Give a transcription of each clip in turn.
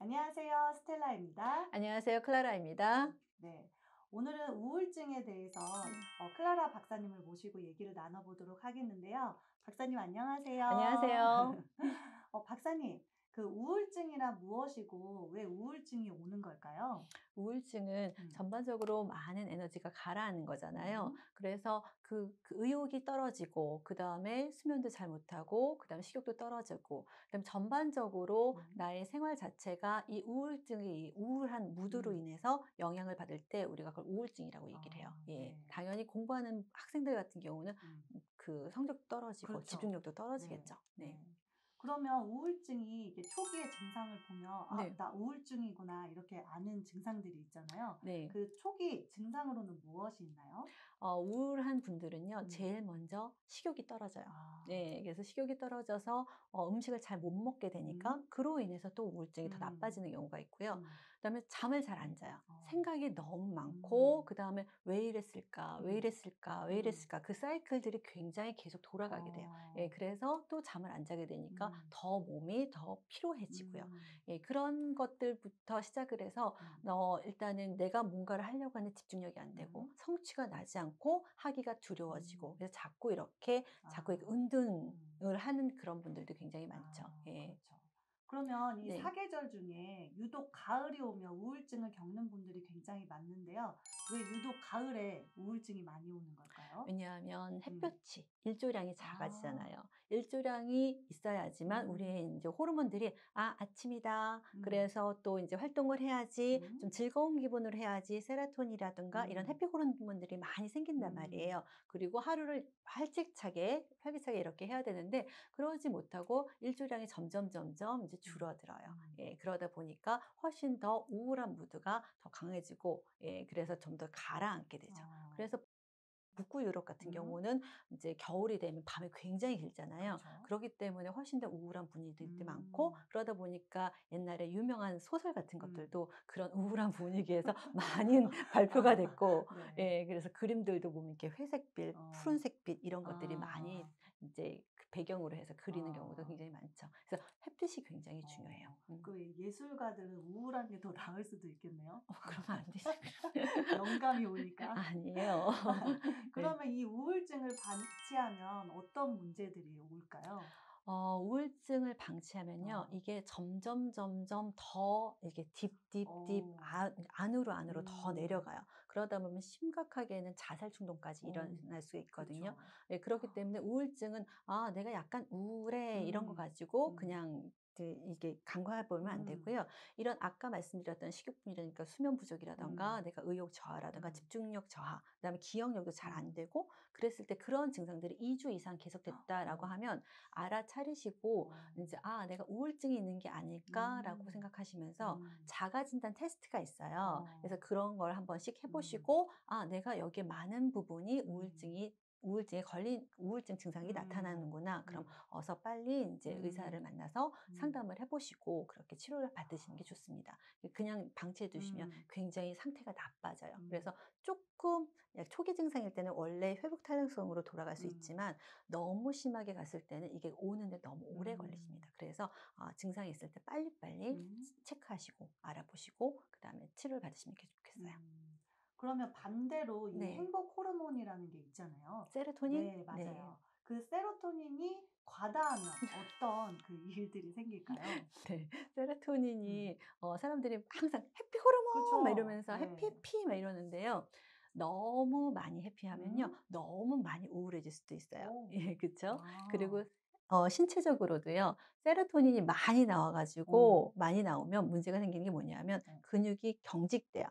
안녕하세요. 스텔라입니다. 안녕하세요. 클라라입니다. 네. 오늘은 우울증에 대해서 클라라 박사님을 모시고 얘기를 나눠보도록 하겠는데요. 박사님 안녕하세요. 안녕하세요. 박사님, 그 우울증이란 무엇이고 왜 우울증이 오는 걸까요? 우울증은 음, 전반적으로 많은 에너지가 가라앉는 거잖아요. 음, 그래서 그 의욕이 떨어지고, 그 다음에 수면도 잘 못하고, 그 다음에 식욕도 떨어지고, 그다음 전반적으로 음, 나의 생활 자체가 이 우울증의 이 우울한 무드로 음. 인해서 영향을 받을 때 우리가 그걸 우울증이라고 얘기를 해요. 예. 네. 당연히 공부하는 학생들 같은 경우는 음, 그 성적도 떨어지고 그렇죠. 집중력도 네. 떨어지겠죠. 네. 네. 그러면 우울증이 이게 초기의 증상을 보면 네. 나 우울증이구나 이렇게 아는 증상들이 있잖아요. 네. 그 초기 증상으로는 무엇이 있나요? 우울한 분들은요, 음. 제일 먼저 식욕이 떨어져요. 아. 네, 그래서 식욕이 떨어져서 음식을 잘 못 먹게 되니까 음. 그로 인해서 또 우울증이 더 음. 나빠지는 경우가 있고요. 음. 그다음에 잠을 잘 안 자요. 어. 생각이 너무 많고, 음. 그다음에 왜 이랬을까, 왜 음. 이랬을까, 왜 음. 이랬을까, 그 사이클들이 굉장히 계속 돌아가게 돼요. 예, 어. 그래서 또 잠을 안 자게 되니까 음. 더 몸이 더 피로해지고요. 음. 예, 그런 것들부터 시작을 해서 음. 일단은 내가 뭔가를 하려고 하는데 집중력이 안 되고 음. 성취가 나지 않고 하기가 두려워지고, 음. 그래서 자꾸 이렇게 아. 음. 은둔을 하는 그런 분들도 굉장히 많죠. 아. 예. 그렇죠. 그러면 이 네. 사계절 중에 유독 가을이 오면 우울증을 겪는 분들이 굉장히 많는데요. 왜 유독 가을에 우울증이 많이 오는 걸까요? 왜냐하면 음. 햇볕이 일조량이 아. 작아지잖아요. 일조량이 있어야지만 우리의 음. 인제 호르몬들이 '아 아침이다. 음. 그래서 또 인제 활동을 해야지. 좀 음. 즐거운 기분으로 해야지.' 세로토닌이라든가 이런 음. 해피 호르몬들이 많이 생긴단 음. 말이에요. 그리고 하루를 활기차게 이렇게 해야 되는데 그러지 못하고 일조량이 점점 이제 음. 줄어들어요. 음. 예. 그러다 보니까 훨씬 더 우울한 무드가 더 강해지고, 예, 그래서 좀 더 가라앉게 되죠. 어. 그래서 북구 유럽 같은 음. 경우는 이제 겨울이 되면 밤이 굉장히 길잖아요. 그쵸. 그러기 때문에 훨씬 더 우울한 분위기들이 많고, 음. 그러다 보니까 옛날에 유명한 소설 같은 음. 것들도 그런 우울한 분위기에서 많이 발표가 아. 됐고, 네. 예, 그래서 그림들도 보면 이렇게 회색빛, 어. 푸른색빛 이런 것들이 많이 아. 이제 그 배경으로 해서 그리는 경우도 아. 굉장히 많죠. 그래서 햇빛이 굉장히 중요해요. 그 예술가들은 우울한 게 더 나을 수도 있겠네요. 그러면 안 되죠. 영감이 오니까. 아니에요. 네. 그러면 이 우울증을 방치하면 어떤 문제들이 올까요? 우울증을 방치하면요, 어. 이게 점점 더 이게 딥 어. 안으로 더 음. 내려가요. 그러다 보면 심각하게는 자살 충동까지 어. 일어날 수가 있거든요. 그쵸. 예, 그렇기 때문에 우울증은 '아 내가 약간 우울해.' 이런 거 음. 가지고 음. 그냥 이게 간과해 보면 안 음. 되고요. 이런 아까 말씀드렸던 식욕부족이니까 수면 부족이라든가 음. 내가 의욕 저하라든가 음. 집중력 저하, 그다음에 기억력도 잘 음. 안 되고, 그랬을 때 그런 증상들이 2주 이상 계속됐다라고 어. 하면 알아차리시고, 어. 인제 '아 내가 우울증이 있는 게 아닐까?'라고 음. 생각하시면서 음. 자가 진단 테스트가 있어요. 그래서 어. 그런 걸 한 번씩 해 음. 보시고 '아 내가 여기에 많은 부분이 음. 우울증에 걸린 우울증 증상이 음. 나타나는구나.' 그럼 음. 어서 빨리 인제 의사를 음. 만나서 음. 상담을 해 보시고 그렇게 치료를 받으시는 게 좋습니다. 그냥 방치해 두시면 음. 굉장히 상태가 나빠져요. 음. 그래서 쪼끔 초기 증상일 때는 원래 회복 탄력성으로 돌아갈 수 음. 있지만, 너무 심하게 갔을 때는 이게 오는데 너무 오래 음. 걸리십니다. 그래서 증상이 있을 때 빨리빨리 음. 체크하시고 알아보시고 그다음에 치료를 받으시는 게 좋겠어요. 음. 그러면 반대로 이 네. 행복 호르몬이라는 게 있잖아요. 세로토닌? 네, 네. 맞아요. 그 세로토닌이 과다하면 어떤 그 일들이 생길까요? 네. 음. 세로토닌이 사람들이 항상 "해피 호르몬." 막 그쵸. 이러면서 네. "해피해피." 막 이러는데요. 너무 많이 해피하면요, 음. 너무 많이 우울해질 수도 있어요. 오. 예, 그쵸? 그리고 아. 신체적으로도요. 세로토닌이 어. 많이 나오면 문제가 생기는 게 뭐냐면 어. 근육이 경직돼요.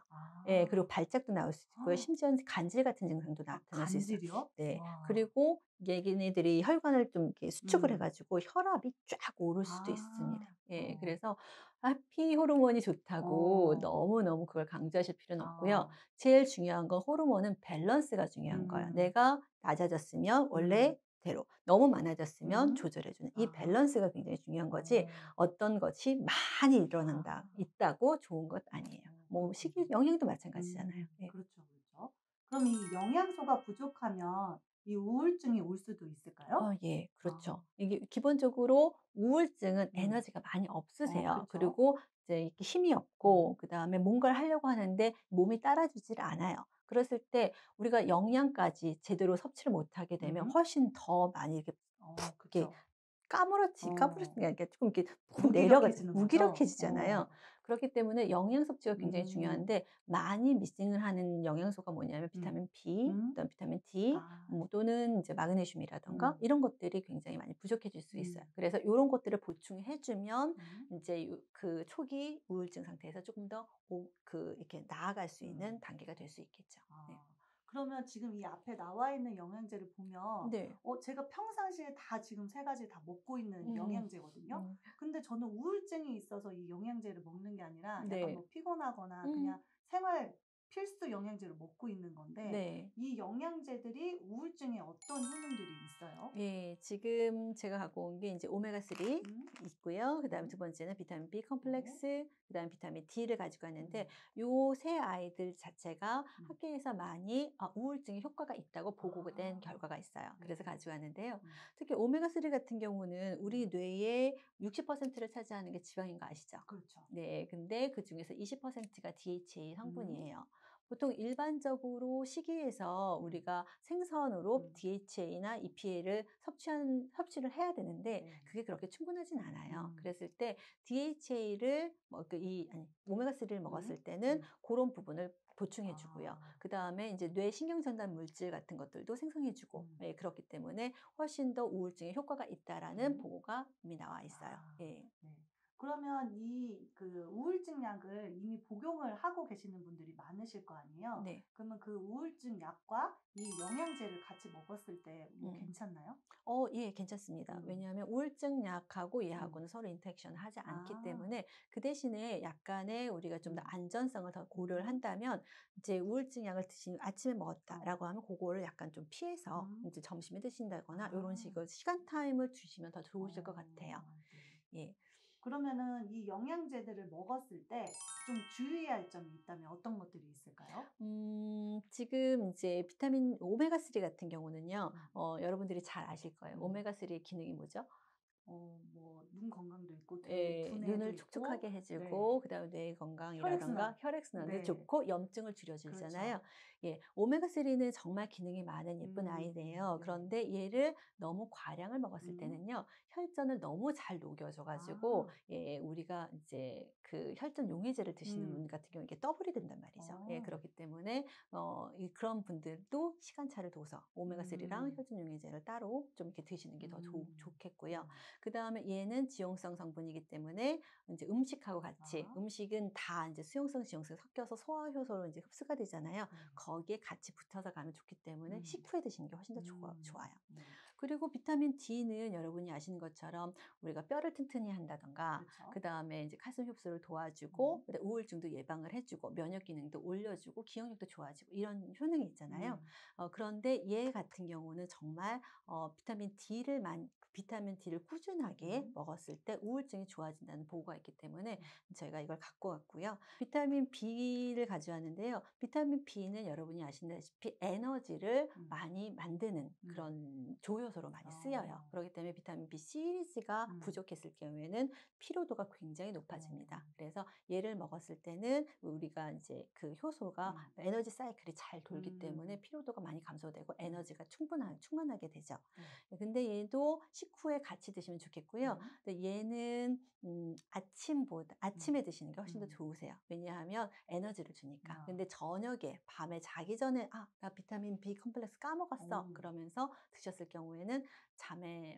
예, 그리고 아. 발작도 나올 수 있고요. 심지어는 간질 같은 증상도 아, 나타날 수 있어요. 간질이요? 네. 와. 그리고 얘네들이 혈관을 좀 이렇게 수축을 해 음. 가지고 혈압이 쫙 오를 수도 있습니다. 아. 예. 어. 그래서 해피 호르몬이 좋다고 어. 너무너무 그걸 강조하실 필요는 없고요. 아. 제일 중요한 건 호르몬은 밸런스가 중요한 거예요. 음. 내가 낮아졌으면 음. 원래대로, 너무 많아졌으면 음. 조절해 주는 이 아. 밸런스가 굉장히 중요한 거지, 어. 어떤 것이 많이 아. 있다고 좋은 것 아니에요. 뭐 그렇군요. 식이 영양도 마찬가지잖아요. 예. 그렇죠, 그렇죠. 그럼 이 영양소가 부족하면 이 우울증이 올 수도 있을까요? 예. 아. 그렇죠. 이게 기본적으로 우울증은 음. 에너지가 많이 없으세요. 그쵸. 그리고 이제 이렇게 힘이 없고 그다음에 뭔가를 하려고 하는데 몸이 따라주질 않아요. 그랬을 때 우리가 영양까지 제대로 섭취를 못하게 되면 음. 훨씬 더 많이 이렇게 그쵸. 까무러치는 게 아니라 쪼끔 이렇게 푹 내려가 무기력해지는 거죠? 무기력해지잖아요. 그렇기 때문에 영양 섭취가 굉장히 음. 중요한데 많이 미싱을 하는 영양소가 뭐냐면 음. 비타민 B, 음. 그다음 비타민 D 아. 뭐 또는 이제 마그네슘이라든가 음. 이런 것들이 굉장히 많이 부족해질 수 있어요. 음. 그래서 요런 것들을 보충해 주면 음. 인제 그 초기 우울증 상태에서 쪼금 더 이렇게 나아갈 수 있는 음. 단계가 될 수 있겠죠. 네. 아. 그러면 지금 이 앞에 나와 있는 영양제를 보면 네. 제가 평상시에 다 지금 3 가지 다 먹고 있는 음. 영양제거든요. 음. 근데 저는 우울증이 있어서 이 영양제를 먹는 게 아니라 약간 네. 뭐 피곤하거나 음. 그냥 생활 필수 영양제를 먹고 있는 건데 네. 이 영양제들이 우울증에 어떤 효능들이 있어요? 예. 지금 제가 갖고 온 게 인제 오메가3 음. 있고요. 그다음에 두 음. 번째는 비타민 B 네. 컴플렉스, 그다음에 비타민 D를 가지고 왔는데 음. 요 세 아이들 자체가 음. 학계에서 많이 우울증에 효과가 있다고 보고된 아. 결과가 있어요. 그래서 네. 가지고 왔는데요. 음. 특히 오메가3 같은 경우는 음. 우리 뇌의 60%를 차지하는 게 지방인 거 아시죠? 그렇죠. 네. 근데 그중에서 20%가 DHA 음. 성분이에요. 보통 일반적으로 식이에서 음. 우리가 생선으로 음. DHA나 EPA를 섭취를 해야 되는데 네. 그게 그렇게 충분하진 않아요. 음. 그랬을 때 DHA를 오메가3를 음. 먹었을 때는 음. 그런 부분을 보충해 주고요. 아. 그다음에 이제 뇌 신경 전달 물질 같은 것들도 생성해 주고 음. 예 그렇기 때문에 훨씬 더 우울증에 효과가 있다라는 음. 보고가 이미 나와 있어요. 아. 예. 네. 그러면 이 우울증 약을 이미 복용을 하고 계시는 분들이 많으실 거 아니에요? 네. 그러면 그 우울증 약과 이 영양제를 같이 먹었을 때 뭐 음. 괜찮나요? 예, 괜찮습니다. 음. 왜냐하면 우울증 약하고 음. 얘하고는 서로 인터랙션을 하지 않기 아. 때문에 그 대신에 약간의 우리가 좀 더 음. 안전성을 더 고려를 음. 한다면 이제 우울증 약을 아침에 어. 먹었다라고 하면 그거를 약간 좀 피해서 음. 이제 점심에 드신다거나 요런 아. 식으로 시간 타임을 주시면 더 좋으실 것 같아요. 어. 네. 예. 그러면은 이 영양제들을 먹었을 때 좀 주의해야 할 점이 있다면 어떤 것들이 있을까요? 지금 이제 비타민 오메가3 같은 경우는요. 음. 여러분들이 잘 아실 거예요. 음. 오메가3의 기능이 뭐죠? 뭐 눈 건강도 있고 예. 두뇌도 눈을 있고 촉촉하게 해 주고 네. 그다음에 뇌 건강이라든가 혈액순환. 혈액순환도 네. 좋고 염증을 줄여 주잖아요. 그렇죠. 예. 오메가3는 정말 기능이 많은 예쁜 아이네요. 네. 그런데 얘를 너무 과량을 먹었을 음. 때는요. 혈전을 너무 잘 녹여 줘 가지고 아. 예 우리가 이제 그 혈전 용해제를 드시는 분 음. 같은 경우는 이게 더블이 된단 말이죠. 예. 어. 그렇기 때문에 그런 분들도 시간차를 둬서 오메가3랑 음. 혈전 용해제를 따로 좀 이렇게 드시는 게 더 음. 좋겠고요. 네. 그다음에 얘는 지용성 성분이기 때문에 인제 음식하고 같이 아. 음식은 다 인제 수용성, 지용성이 섞여서 소화 효소로 인제 흡수가 되잖아요. 네. 거기에 같이 붙어서 가면 좋기 때문에 음. 식후에 드시는 게 훨씬 더 음. 좋아요. 네. 그리고 비타민 D는 여러분이 아시는 것처럼 우리가 뼈를 튼튼히 한다든가 그렇죠. 그다음에 이제 칼슘 흡수를 음. 도와주고 그다음에 우울증도 예방을 해 주고 면역 기능도 올려주고 기억력도 좋아지고 이런 효능이 있잖아요. 음. 그런데 얘 같은 경우는 정말 비타민 D를 꾸준하게 음. 먹었을 때 우울증이 좋아진다는 보고가 있기 때문에 음. 저희가 이걸 갖고 왔고요. 비타민 B를 가져왔는데요. 비타민 B는 여러분이 아시다시피 에너지를 음. 많이 만드는 음. 그런 조효소로 많이 쓰여요. 어. 그렇기 때문에 비타민 B 시리즈가 음. 부족했을 경우에는 피로도가 굉장히 높아집니다. 어. 그래서 얘를 먹었을 때는 우리가 이제 그 효소가 음. 에너지 사이클이 잘 돌기 때문에 음. 피로도가 많이 감소되고 네. 에너지가 충만하게 되죠. 네. 근데 얘도 식후에 같이 드시면 좋겠고요. 음. 근데 얘는 음. 아침에 드시는 게 훨씬 더 음. 좋으세요. 왜냐하면 에너지를 주니까. 아. 근데 저녁에 밤에 자기 전에 '아 나 비타민 B 컴플렉스 까먹었어.' 어. 그러면서 드셨을 경우에는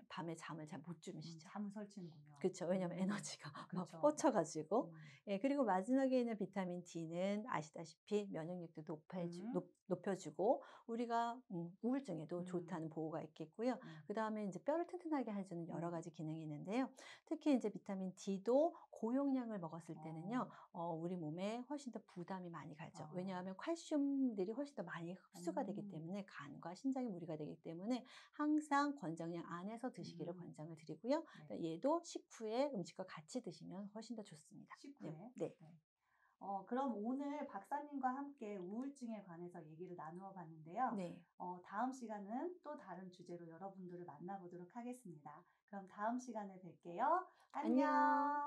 밤에 잠을 잘 못 주무시죠. 잠을 설치는군요. 그쵸. 왜냐하면 에너지가 막 그쵸. 뻗쳐 가지고. 음. 예 그리고 마지막에 있는 비타민 D는 아시다시피 면역력도 음. 높여 주고 우리가 우울증에도 음. 좋다는 보고가 있겠고요. 네. 그다음에 인제 뼈를 튼튼하게 해 주는 여러 음. 가지 기능이 있는데요. 특히 인제 비타민 D도 고용량을 먹었을 때는요. 어. 우리 몸에 훨씬 더 부담이 많이 가죠. 아. 왜냐하면 칼슘들이 훨씬 더 많이 흡수가 되기 음. 때문에 간과 신장에 무리가 되기 때문에 항상 권장량 안에서 드시기를 음. 권장을 드리고요. 네. 얘도 식후에 음식과 같이 드시면 훨씬 더 좋습니다. 네. 식후에. 네. 네. 그럼 오늘 박사님과 함께 우울증에 관해서 얘기를 나누어 봤는데요. 네. 다음 시간은 또 다른 주제로 여러분들을 만나보도록 하겠습니다. 그럼 다음 시간에 뵐게요. 안녕. 안녕.